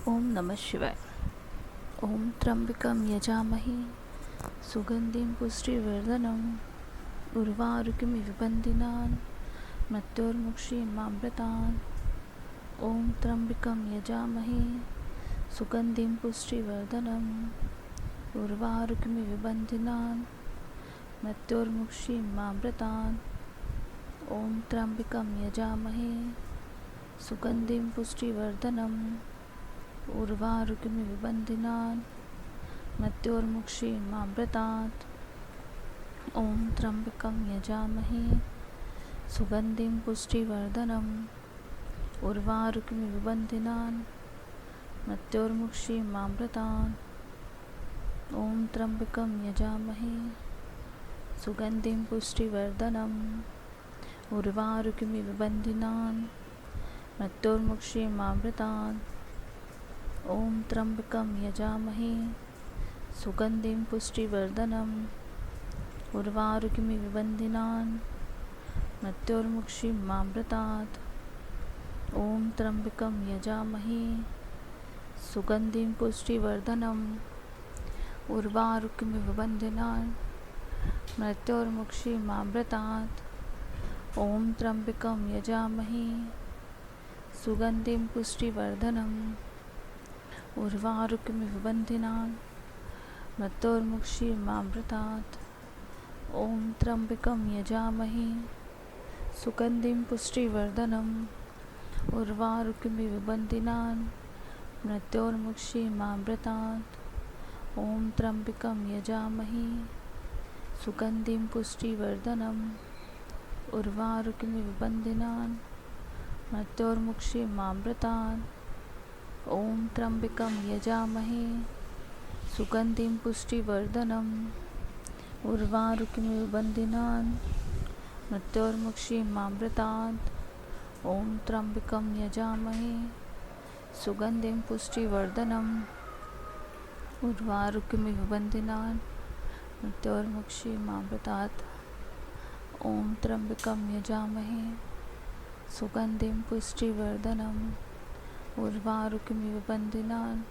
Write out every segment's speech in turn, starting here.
ओम नमः शिवाय। ओम त्र्यंबकं यजामहे सुगंधिं पुष्टिवर्धनम् उर्वारुकमिव बन्धिनान् मृत्योर्मुक्षीयमामृतात्। ओम त्र्यंबकं यजामहे सुगंधिं पुष्टिवर्धनम् उर्वारुकमिव बन्धिनान् मृत्योर्मुक्षीयमामृतात्। ओम त्र्यंबकं यजामहे सुगंधिं पुष्टिवर्धनम् उर्वारुकमिव बन्धिनान् मृत्योर्मुक्षीयमामृतात्। ओम त्र्यंबकं यजामहे सुगंधिं पुष्टिवर्धनम् उर्वारुकमिव बन्धिनान् मृत्योर्मुक्षीयमामृतात्। ओम त्र्यंबकं यजामहे सुगंधिं पुष्टिवर्धनम् उर्वारुकमिव बन्धिनान् मृत्योर्मुक्षीयमामृतात्। ओम त्र्यंबकं यजामहे सुगंधिं पुष्टिवर्धनम् उर्वारुकमिव बन्धिनान् मृत्योर्मुक्षीयमामृतात्। ओम त्र्यंबकं यजामहे सुगंधिं पुष्टिवर्धनम् उर्वारुकमिव बन्धिनान् मृत्योर्मुक्षीयमामृतात्। ओम त्र्यंबकं यजामहे सुगंधिं पुष्टिवर्धनम् उर्वारुकमिव बन्धिनान् मृत्योर्मुक्षीयमामृतात्। ओम त्र्यंबकं यजामहे सुगंधिं पुष्टिवर्धनम् उर्वारुकमिव बन्धिनान् मृत्योर्मुक्षीयमामृतात्। ओम त्र्यंबकं यजामहे सुगंधिं पुष्टिवर्धनम् उर्वारुकमिव बन्धिनान् मृत्योर्मुक्षीयमामृतात्। ओम त्र्यंबकं यजामहे सुगंधिं पुष्टिवर्धनम् उर्वारुकमिव बन्धिनान् मृत्योर्मुक्षीयमामृतात्। ओम त्र्यंबकं यजामहे सुगंधिं पुष्टिवर्धनम् उर्वारुकमिव बन्धिनान् मृत्योर्मुक्षीयमामृतात्। ओम त्र्यंबकं यजामहे सुगंधिं पुष्टिवर्धनम् उर्वारुकमिव बन्धिनान्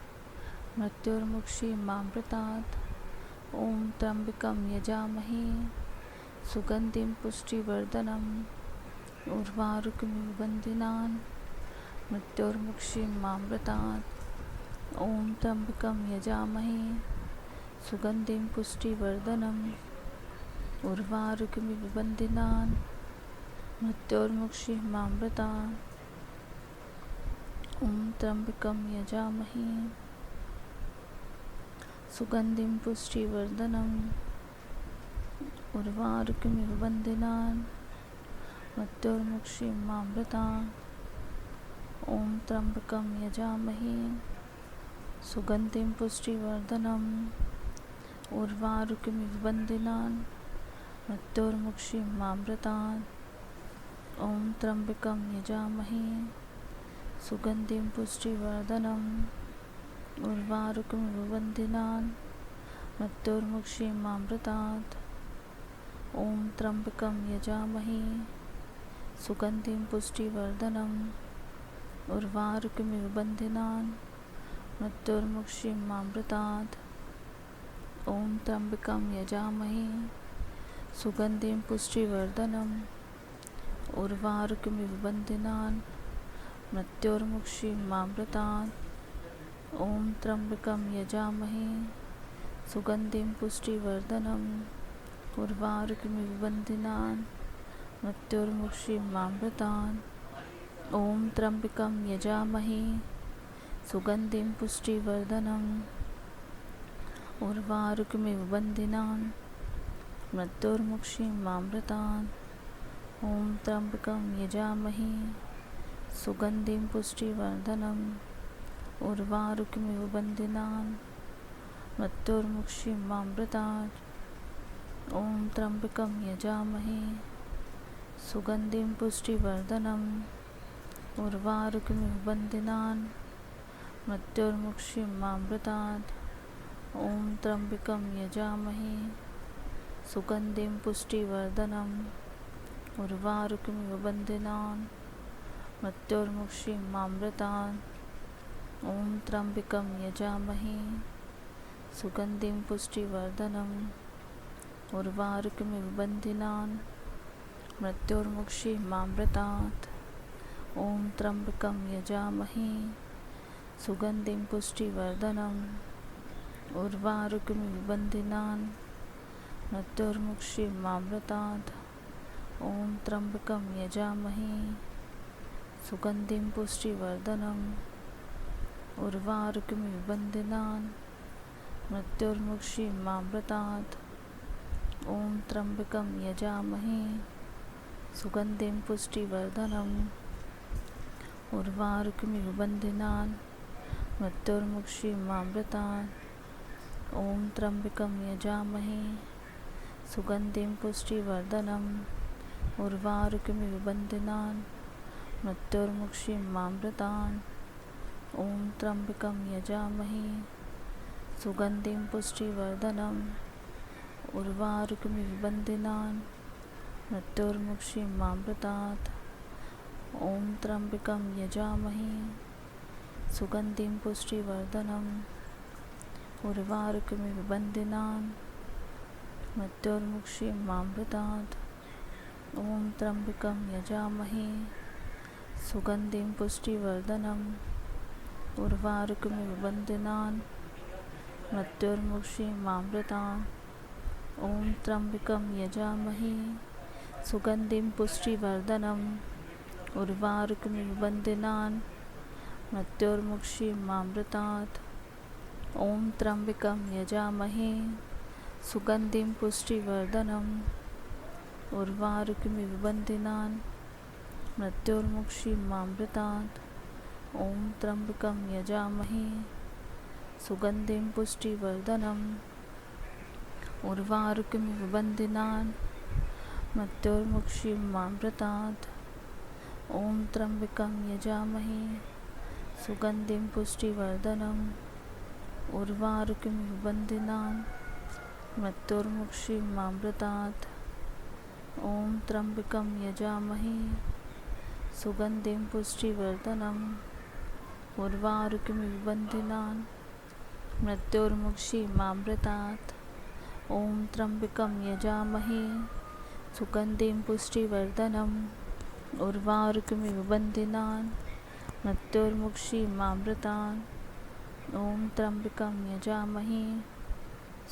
मृत्योर्मुक्षीयमामृतात्। ओम त्र्यंबकं यजामहे सुगंधिं पुष्टिवर्धनम् उर्वारुकमिव बन्धिनान् मृत्योर्मुक्षीयमामृतात्। ओम त्र्यंबकं यजामहे सुगंधिं पुष्टिवर्धनम् उर्वारुकमिव बन्धिनान् मृत्योर्मुक्षीयमामृतात्। ओम त्र्यंबकं यजामहे सुगंधिं पुष्टिवर्धनम् उर्वारुकमिव बन्धिनान् मृत्योर्मुक्षीयमामृतात्। ओम त्र्यंबकं यजामहे सुगंधिं पुष्टिवर्धनम् उर्वारुकमिव बन्धिनान् मृत्योर्मुक्षीयमामृतात्। ओम त्र्यंबकं यजामहे सुगंधिं पुष्टिवर्धनम् उर्वारुकमिव बन्धिनान् मृत्योर्मुक्षीयमामृतात्। ओम त्र्यंबकं यजामहे सुगंधिं पुष्टिवर्धनम् उर्वारुकमिव बन्धिनान् मृत्योर्मुक्षीयमामृतात्। ओम त्र्यंबकं यजामहे सुगंधिं पुष्टिवर्धनम् उर्वारुकमिव बन्धिनान् मृत्योर्मुक्षीयमामृतात्। ओम त्र्यंबकं यजामहे सुगंधिं पुष्टिवर्धनम् उर्वारुकमिव बन्धिनान् मृत्योर्मुक्षीयमामृतात्। ओम त्र्यंबकं यजामहे सुगंधिं पुष्टिवर्धनम् उर्वारुकमिव बन्धिनान् मृत्योर्मुक्षीयमामृतात्। ओम त्र्यंबकं यजामहे सुगंधिं पुष्टिवर्धनम् उर्वारुकमिव बन्धिनान् मृत्योर्मुक्षीयमामृतात्। ओम त्र्यंबकं यजामहे सुगंधिं पुष्टिवर्धनम् उर्वारुकमिव बन्धिनान् मृत्योर्मुक्षीयमामृतात्। ओम त्र्यंबकं यजामहे सुगंधिं पुष्टिवर्धनम् उर्वारुकमिव बन्धिनान् मृत्योर्मुक्षीयमामृतात्। ॐ त्र्यम्बकं यजामहे सुगन्धिं पुष्टिवर्धनम् उर्वारुकमिव बन्धनान् मृत्योर्मुक्षीमामृतात्। ॐ त्र्यम्बकं यजामहे सुगन्धिं पुष्टिवर्धनम् उर्वारुकमिव बन्धनान् मृत्योर्मुक्षीमामृतात्। ॐ त्र्यम्बकं यजामहे सुगन्धिं पुष्टिवर्धनम् उर्वारुकमिव बन्धनान् मृत्योर्मुक्षीमामृतात्। ॐ त्र्यम्बकं यजामहे सुगन्धिं पुष्टिवर्धनम् उर्वारुकमिव बन्धनान् मृत्योर्मुक्षीमामृतात्। ॐ त्र्यम्बकं यजामहे सुगन्धिं पुष्टिवर्धनम् उर्वारुकमिव बन्धनान् मृत्योर्मुक्षीमामृतात्। ॐ त्र्यम्बकं यजामहे सुगन्धिं पुष्टिवर्धनम् उर्वारुकमिव बन्धनान् मृत्योर्मुक्षीमामृतात्। ॐ त्र्यम्बकं यजामहे सुगन्धिं पुष्टिवर्धनम् उर्वारुकमिव बन्धनान् मृत्योर्मुक्षीमामृतात्। ॐ त्र्यम्बकं यजामहे सुगन्धिं पुष्टिवर्धनम् उर्वारुकमिव बन्धनान् मृत्योर्मुक्षीमामृतात्। ॐ त्र्यम्बकं यजामहे सुगन्धिं पुष्टिवर्धनम् उर्वारुकमिव बन्धनान् मृत्योर्मुक्षीमामृतात्। ॐ त्र्यम्बकं यजामहे सुगन्धिं पुष्टिवर्धनम् उर्वारुकमिव बन्धनान् मृत्योर्मुक्षीमामृतात्। ॐ त्र्यम्बकं यजामहे सुगन्धिं पुष्टिवर्धनम् उर्वारुकमिव बन्धनान् मृत्योर्मुक्षीमामृतात्। ॐ त्र्यम्बकं यजामहे सुगन्धिं पुष्टिवर्धनम् उर्वारुकमिव बन्धनान् मृत्योर्मुक्षीमामृतात्। ॐ त्र्यम्बकं यजामहे सुगन्धिं पुष्टिवर्धनम् उर्वारुकमिव बन्धनान् मृत्योर्मुक्षीमामृतात्। ॐ त्र्यम्बकं यजामहे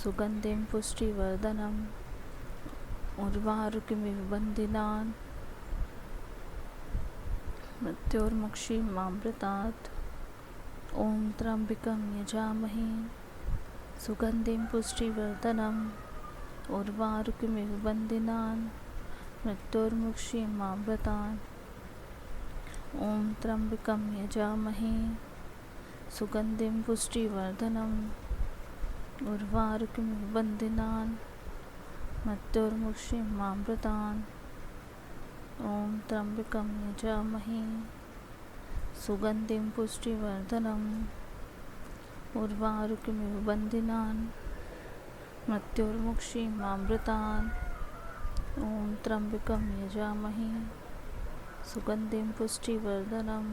सुगन्धिं पुष्टिवर्धनम् उर्वारुकमिव बन्धनान् मृत्योर्मुक्षीमामृतात्। ॐ त्र्यम्बकं यजामहे सुगन्धिं पुष्टिवर्धनम् उर्वारुकमिव बन्धनान् मृत्योर्मुक्षीमामृतात्। ॐ त्र्यम्बकं यजामहे सुगन्धिं पुष्टिवर्धनम् उर्वारुकमिव बन्धनान् मृत्योर्मुक्षीमामृतात्। ॐ त्र्यम्बकं यजामहे सुगन्धिं पुष्टिवर्धनम् उर्वारुकमिव बन्धनान् मृत्योर्मुक्षीमामृतात्। ॐ त्र्यम्बकं यजामहे सुगन्धिं पुष्टिवर्धनम् उर्वारुकमिव बन्धनान् मृत्योर्मुक्षीमामृतात्। ॐ त्र्यम्बकं यजामहे सुगन्धिं पुष्टिवर्धनम्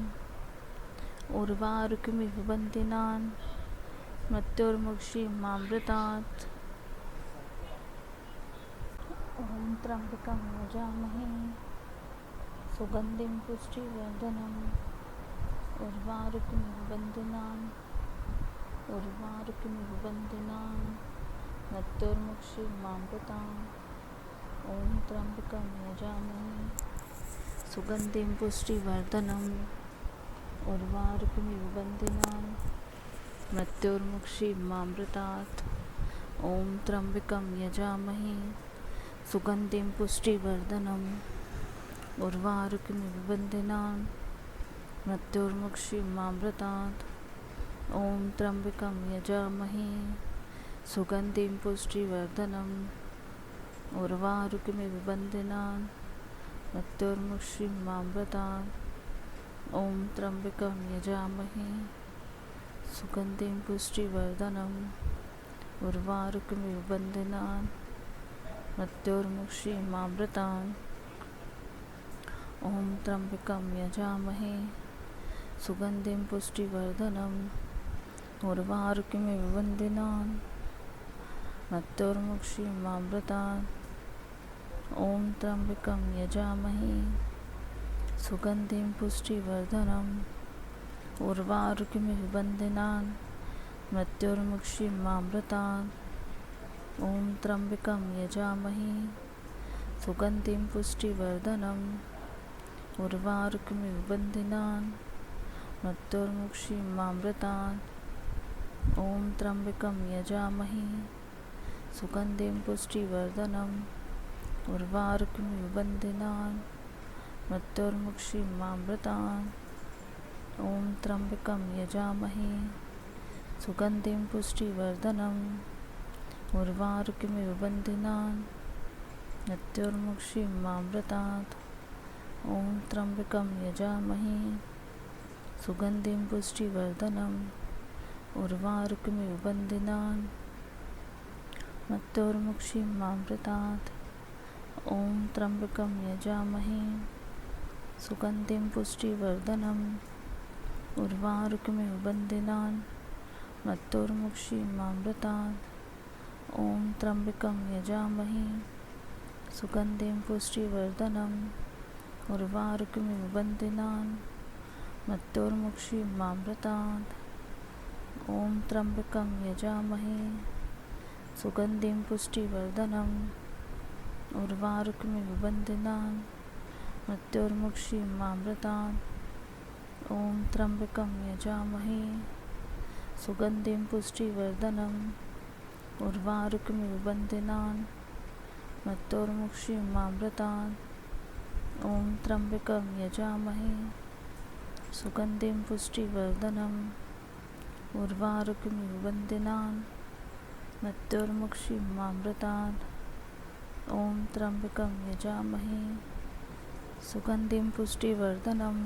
उर्वारुकमिव बन्धनान् मृत्योर्मुक्षीमामृतात्। ॐ त्र्यम्बकं यजामहे सुगन्धिं पुष्टिवर्धनम् उर्वारुकमिव बन्धनान् मृत्योर्मुक्षीमामृतात्। ॐ त्र्यम्बकं यजामहे सुगन्धिं पुष्टिवर्धनम् उर्वारुकमिव बन्धनान् मृत्योर्मुक्षीमामृतात्। ॐ त्र्यम्बकं यजामहे सुगन्धिं पुष्टिवर्धनम् उर्वारुकमिव बन्धनान् मृत्योर्मुक्षीमामृतात्। ॐ त्र्यम्बकं यजामहे सुगन्धिं पुष्टिवर्धनम् उर्वारुकमिव बन्धनान् मृत्योर्मुक्षीमामृतात्। ॐ त्र्यम्बकं यजामहे सुगन्धिं पुष्टिवर्धनम् उर्वारुकमिव बन्धनान् मृत्योर्मुक्षीमामृतात्। ॐ त्र्यम्बकं यजामहे सुगन्धिं पुष्टिवर्धनम् उर्वारुकमिव बन्धनान् मृत्योर्मुक्षीयमामृतात् ॐ त्र्यम्बकं यजामहे सुगन्धिं पुष्टिवर्धनम् उर्वारुकमिव बन्धनान् मृत्योर्मुक्षीयमामृतात् ॐ त्र्यम्बकं यजामहे सुगन्धिं पुष्टिवर्धनम् उर्वारुकमिव बन्धनान् मृत्योर्मुक्षीयमामृतात् ॐ त्र्यम्बकं यजामहे सुगन्धिं पुष्टिवर्धनम् उर्वारुकमिव बन्धनान् मृत्योर्मुक्षीयमामृतात् ॐ त्र्यम्बकं यजामहे सुगन्धिं पुष्टिवर्धनम् उर्वारुकमिव बन्धनान् मृत्योर्मुक्षीयमामृतात् ॐ त्र्यम्बकं यजामहे सुगन्धिं पुष्टिवर्धनम् उर्वारुकमिव बन्धनान् मृत्योर्मुक्षीयमामृतात् ॐ त्र्यम्बकं यजामहे सुगन्धिं पुष्टिवर्धनम् उर्वारुकमिव बन्धनान् मृत्योर्मुक्षीयमामृतात् ॐ त्र्यम्बकं यजामहे सुगन्धिं पुष्टिवर्धनम् उर्वारुकमिव बन्धनान् मृत्योर्मुक्षीयमामृतात् ॐ त्र्यम्बकं यजामहे सुगन्धिं पुष्टिवर्धनम् उर्वारुकमिव बन्धनान् मृत्योर्मुक्षीयमामृतात् ॐ त्र्यम्बकं यजामहे सुगन्धिं पुष्टिवर्धनम् उर्वारुकमिव बन्धनान् मृत्योर्मुक्षीयमामृतात् ॐ त्र्यम्बकं यजामहे सुगन्धिं पुष्टिवर्धनम् उर्वारुकमिव बन्धनान् मृत्योर्मुक्षीयमामृतात् ॐ त्र्यम्बकं यजामहे सुगन्धिं पुष्टिवर्धनम्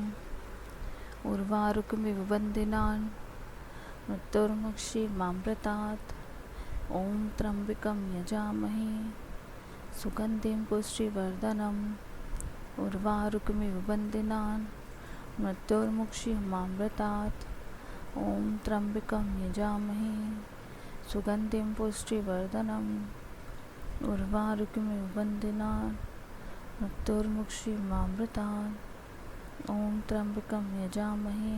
उर्वारुकमिव बन्धनान् मृत्योर्मुक्षीयमामृतात् ॐ त्र्यम्बकं यजामहे सुगन्धिं पुष्टिवर्धनम् उर्वारुकमिव बन्धनान् मृत्योर्मुक्षीयमामृतात् ॐ त्र्यम्बकं यजामहे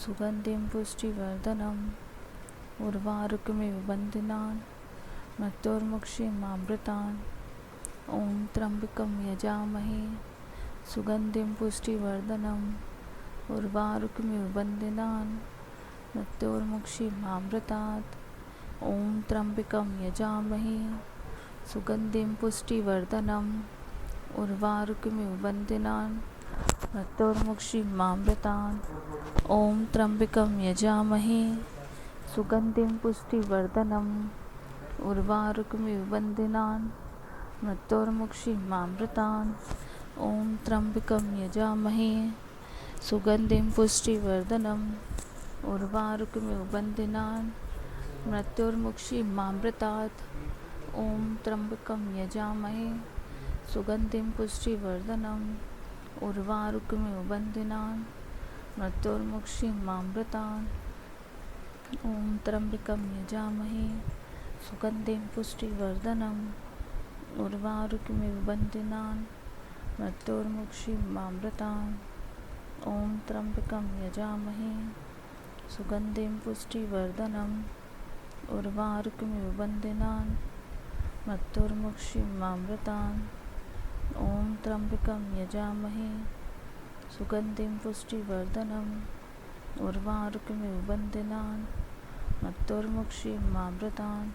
सुगन्धिं पुष्टिवर्धनम् उर्वारुकमिव बन्धनान् मृत्योर्मुक्षीयमामृतात् ॐ त्र्यम्बकं यजामहे सुगन्धिं पुष्टिवर्धनम् उर्वारुकमिव बन्धनान् मृत्योर्मुक्षीयमामृतात् ॐ त्र्यम्बकं यजामहे सुगन्धिं पुष्टिवर्धनम् उर्वारुकमिव बन्धनान् मृत्योर्मुक्षीयमामृतात् ॐ त्र्यम्बकं यजामहे सुगन्धिं पुष्टिवर्धनम् उर्वारुकमिव बन्धनान् मृत्योर्मुक्षीयमामृतात् ॐ त्र्यम्बकं यजामहे सुगन्धिं पुष्टिवर्धनम् उर्वारुकमिव बन्धनान् मृत्योर्मुक्षीयमामृतात् ॐ त्र्यम्बकं यजामहे सुगन्धिं पुष्टिवर्धनम् उर्वारुकमिव बन्धनान् मृत्योर्मुक्षीयमामृतात् ॐ त्र्यम्बकं यजामहे सुगन्धिं पुष्टिवर्धनम् उर्वारुकमिव बन्धनान् मृत्योर्मुक्षीयमामृतात् ॐ त्र्यम्बकं यजामहे सुगन्धिं पुष्टिवर्धनम् उर्वारुकमिव बन्धनान् मृत्योर्मुक्षीयमामृतात् ॐ त्र्यम्बकं यजामहे सुगन्धिं पुष्टिवर्धनम् उर्वारुकमिव बन्धनान् मृत्योर्मुक्षीयमामृतात् ॐ त्र्यम्बकं यजामहे सुगन्धिं पुष्टिवर्धनम् उर्वारुकमिव बन्धनान् मृत्योर्मुक्षीयमामृतात्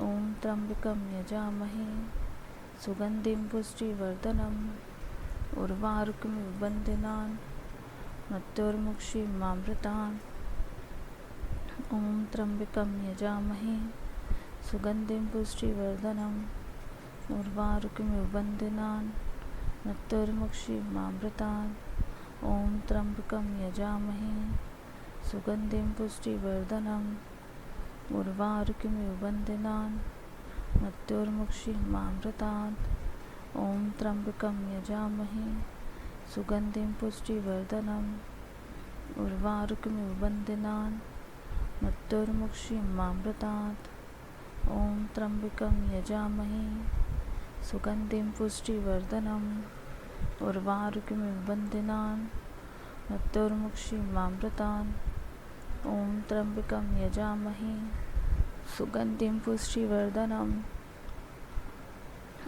ॐ त्र्यम्बकं यजामहे सुगन्धिं पुष्टिवर्धनम् उर्वारुकमिव बन्धनान् मृत्योर्मुक्षीयमामृतात् ॐ त्र्यम्बकं यजामहे सुगन्धिं पुष्टिवर्धनम् उर्वारुकमिव बन्धनान् मृत्योर्मुक्षीयमामृतात् ॐ त्र्यम्बकं यजामहे सुगन्धिं पुष्टिवर्धनम् उर्वारुकमिव बन्धनान् मृत्योर्मुक्षीयमामृतात् ॐ त्र्यम्बकं यजामहे सुगन्धिं पुष्टिवर्धनम् उर्वारुकमिव बन्धनान् मृत्युर्मुक्षीमामृतात्। ॐ त्र्यम्बकं यजामहे सुगन्धिं पुष्टिवर्धनम्। उर्वारुकमिव बन्धनान् मृत्युर्मुक्षीमामृतात्। ॐ त्र्यम्बकं यजामहे सुगन्धिं पुष्टिवर्धनम्।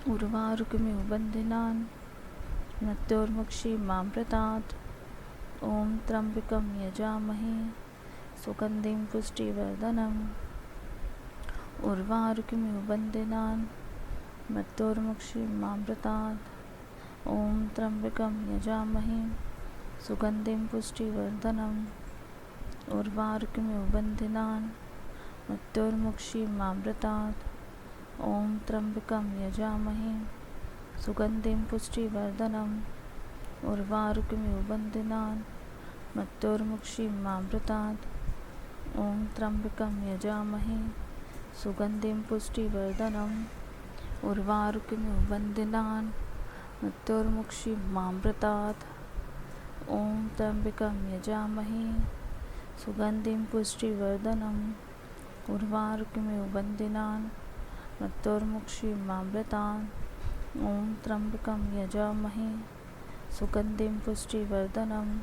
उर्वारुकमिव बन्धनान् मृत्युर्मुक्षीमामृतात्। ॐ त्र्यम्बकं यजामहे सुगन्धिं पुष्टिवर्धनम्। उर्वारुकमिव बन्धनान् मृत्युर्मुक्षीमामृतात्। ॐ त्र्यम्बकं यजामहे सुगन्धिं पुष्टिवर्धनम्। उर्वारुकमिव बन्धनान् मृत्युर्मुक्षीमामृतात्। ॐ त्र्यम्बकं यजामहे सुगन्धिं पुष्टिवर्धनम्। उर्वारुकमिव बन्धनान् मृत्युर्मुक्षीमामृतात्। ॐ त्र्यम्बकं यजामहे सुगन्धिं पुष्टिवर्धनम्। उर्वारुकमिव बन्धनान् मृत्युर्मुक्षीमामृतात्। ॐ त्र्यम्बकं यजामहे सुगन्धिं पुष्टिवर्धनम्। उर्वारुकमिव बन्धनान् मृत्युर्मुक्षीमामृतात्। ॐ त्र्यम्बकं यजामहे सुगन्धिं पुष्टिवर्धनम्।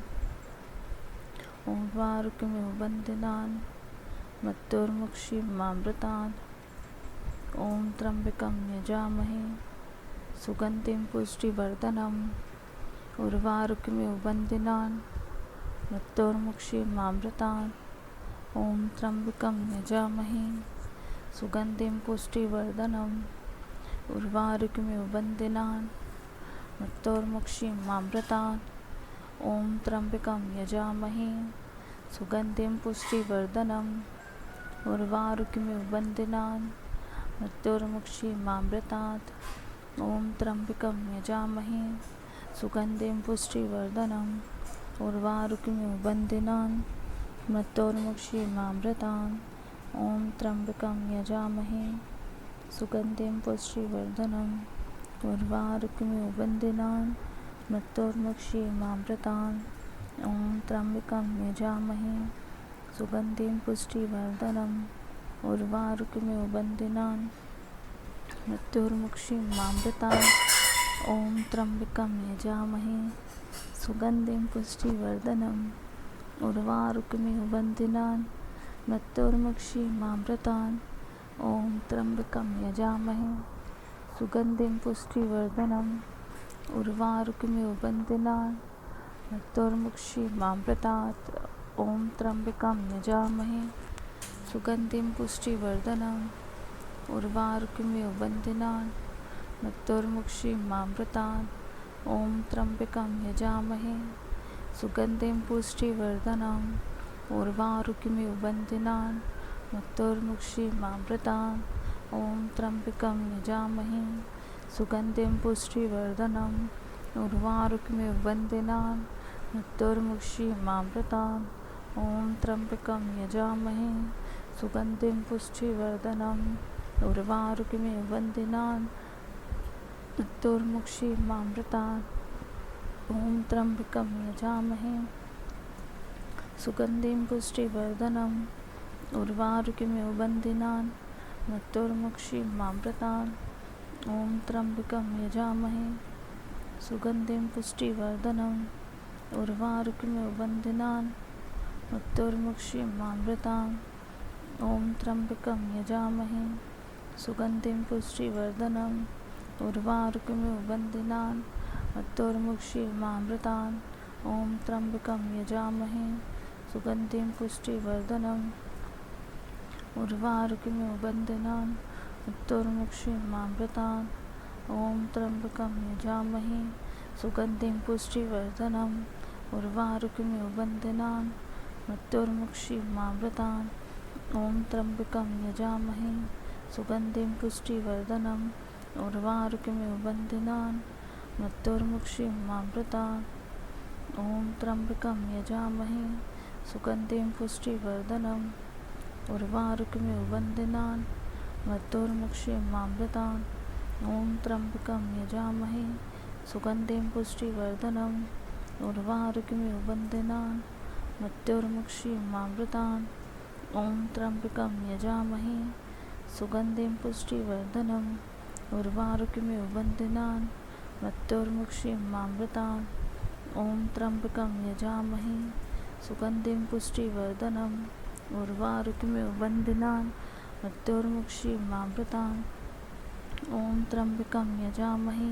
उर्वारुकमिव बन्धनान् मृत्युर्मुक्षीमामृतात्। ॐ त्र्यम्बकं यजामहे सुगन्धिं पुष्टिवर्धनम्। उर्वारुकमिव बन्धनान् मृत्युर्मुक्षीमामृतात्। ॐ त्र्यम्बकं यजामहे सुगन्धिं पुष्टिवर्धनम्। उर्वारुकमिव बन्धनान् मृत्युर्मुक्षीमामृतात्। ॐ त्र्यम्बकं यजामहे सुगन्धिं पुष्टिवर्धनम्। उर्वारुकमिव बन्धनान् मृत्युर्मुक्षीमामृतात्। ॐ त्र्यम्बकं यजामहे सुगन्धिं पुष्टिवर्धनम्। उर्वारुकमिव बन्धनान् मृत्युर्मुक्षीमामृतात्। ॐ त्र्यम्बकं यजामहे सुगन्धिं पुष्टिवर्धनम्। उर्वारुकमिव बन्धनान् मृत्युर्मुक्षीमामृतात्। ॐ त्र्यम्बकं यजामहे सुगन्धिं पुष्टिवर्धनम्। उर्वारुकमिव बन्धनान् मृत्युर्मुक्षीमामृतात्। ॐ त्र्यम्बकं यजामहे सुगन्धिं पुष्टिवर्धनम्। उर्वारुकमिव बन्धनान् मृत्युर्मुक्षीमामृतात्। ॐ त्र्यम्बकं यजामहे सुगन्धिं पुष्टिवर्धनम्। उर्वारुकमिव बन्धनान् मृत्युर्मुक्षीमामृतात्। ॐ त्र्यम्बकं यजामहे सुगन्धिं पुष्टिवर्धनम्। उर्वारुकमिव बन्धनान् मृत्युर्मुक्षीमामृतात्। ॐ त्र्यम्बकं यजामहे सुगन्धिं पुष्टिवर्धनम्। उर्वारुकमिव बन्धनान् मृत्युर्मुक्षीमामृतात्। ॐ त्र्यम्बकं यजामहे सुगन्धिं पुष्टिवर्धनम्। उर्वारुकमिव बन्धनान् मृत्युर्मुक्षीमामृतात्। ॐ त्र्यम्बकं यजामहे सुगन्धिं पुष्टिवर्धनम्। उर्वारुकमिव बन्धनान् मृत्युर्मुक्षीमामृतात्। ॐ त्र्यम्बकं यजामहे सुगन्धिं पुष्टिवर्धनम्। उर्वारुकमिव बन्धनान् मृत्युर्मुक्षीमामृतात्। ॐ त्र्यम्बकं यजामहे सुगन्धिं पुष्टिवर्धनम्। उर्वारुकमिव बन्धनान् मृत्युर्मुक्षीमामृतात्। ॐ त्र्यम्बकं यजामहे सुगन्धिं पुष्टिवर्धनम्। उर्वारुकमिव बन्धनान् मृत्युर्मुक्षीमामृतात्। ॐ त्र्यम्बकं यजामहे सुगन्धिं पुष्टिवर्धनम्। उर्वारुकमिव बन्धनान् मृत्युर्मुक्षीमामृतात्। ॐ त्र्यम्बकं यजामहे सुगन्धिं पुष्टिवर्धनम्। उर्वारुकमिव बन्धनान् मृत्युर्मुक्षीमामृतात्। ॐ त्र्यम्बकं यजामहे सुगन्धिं पुष्टिवर्धनम्। उर्वारुकमिव बन्धनान् मृत्युर्मुक्षीमामृतात्। ॐ त्र्यम्बकं यजामहे सुगन्धिं पुष्टिवर्धनम्। उर्वारुकमिव बन्धनान् मृत्युर्मुक्षीमामृतात्। ॐ त्र्यम्बकं यजामहे सुगन्धिं पुष्टिवर्धनम्। उर्वारुकमिव बन्धनान् मृत्युर्मुक्षीयमामृतात्। ॐ त्र्यम्बकं यजामहे सुगन्धिं पुष्टिवर्धनम् उर्वारुकमिव बन्धनान् मृत्युर्मुक्षीयमामृतात्। ॐ त्र्यम्बकं यजामहे सुगन्धिं पुष्टिवर्धनम् उर्वारुकमिव बन्धनान् मृत्युर्मुक्षीयमामृतात्। ॐ त्र्यम्बकं यजामहे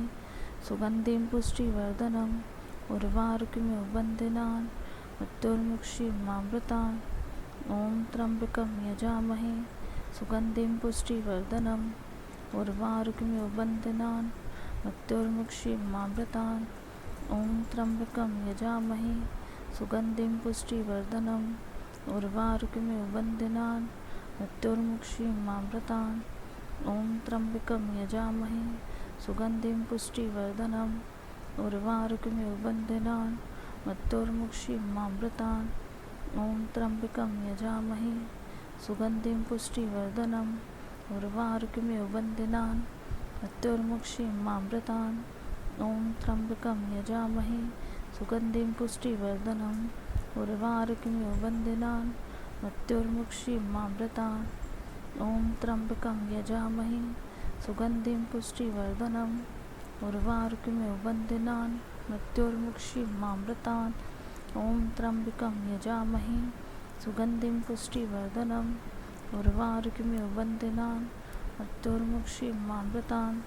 सुगन्धिं पुष्टिवर्धनम् उर्वारुकमिव बन्धनान् मृत्युर्मुक्षीयमामृतात्। ॐ त्र्यम्बकं यजामहे सुगन्धिं पुष्टिवर्धनम् उर्वारुकमिव बन्धनान् मृत्युर्मुक्षीयमामृतात्। ॐ त्र्यम्बकं यजामहे सुगन्धिं पुष्टिवर्धनम् उर्वारुकमिव बन्धनान् मृत्युर्मुक्षीयमामृतात्। ॐ त्र्यम्बकं यजामहे सुगन्धिं पुष्टिवर्धनम् उर्वारुकमिव बन्धनान् मृत्युर्मुक्षीयमामृतात्। ॐ त्र्यम्बकं यजामहे सुगन्धिं पुष्टिवर्धनम् उर्वारुकमिव बन्धनान् मृत्युर्मुक्षीयमामृतात्। ॐ त्र्यम्बकं यजामहे सुगन्धिं पुष्टिवर्धनम् उर्वारुकमिव बन्धनान् मृत्युर्मुक्षीयमामृतात्। ॐ त्र्यम्बकं यजामहे सुगन्धिं पुष्टिवर्धनम् उर्वारुकमिव बन्धनान् मृत्युर्मुक्षीयमामृतात्। ॐ त्र्यम्बकं यजामहे सुगन्धिं पुष्टिवर्धनम् उर्वारुकमिव बन्धनान् मृत्युर्मुक्षीयमामृतात्।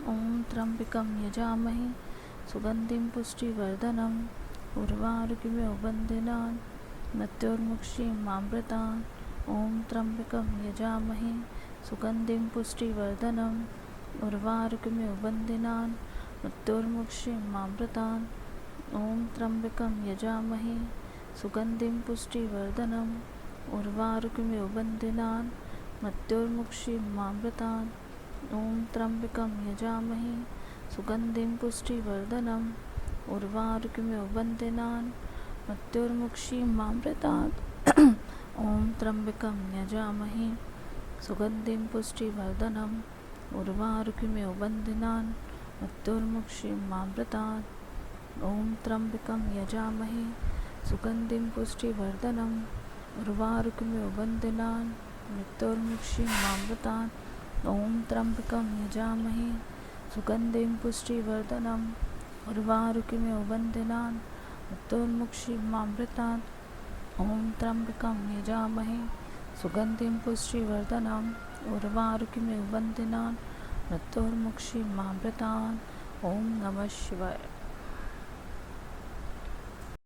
ॐ त्र्यम्बकं यजामहे सुगन्धिं पुष्टिवर्धनम् उर्वारुकमिव बन्धनान् मृत्युर्मुक्षीयमामृतात्। ॐ त्र्यम्बकं यजामहे सुगन्धिं पुष्टिवर्धनम् उर्वारुकमिव बन्धनान् मृत्युर्मुक्षीयमामृतात्। ॐ त्र्यम्बकं यजामहे सुगन्धिं पुष्टिवर्धनम् उर्वारुकमिव बन्धनान् मृत्युर्मुक्षीयमामृतात्। ॐ त्र्यम्बकं यजामहे सुगन्धिं पुष्टिवर्धनम् उर्वारुकमिव बन्धनान् मृत्युर्मुक्षीयमामृतात्। ॐ त्र्यम्बकं यजामहे सुगन्धिं पुष्टिवर्धनम् उर्वारुकमिव बन्धनान् मृत्युर्मुक्षीयमामृतात्। ॐ त्र्यम्बकं यजामहे सुगन्धिं पुष्टिवर्धनम् उर्वारुकमिव बन्धनान् मृत्युर्मुक्षीयमामृतात्। ॐ त्र्यम्बकं यजामहे सुगन्धिं पुष्टिवर्धनम् उर्वारुकमिव बन्धनान् मृत्युर्मुक्षीयमामृतात्। ॐ त्र्यम्बकं यजामहे सुगन्धिं पुष्टिवर्धनम् उर्वारुकमिव बन्धनान् मृत्युर्मुक्षीयमामृतात्। ॐ नमः शिवाय।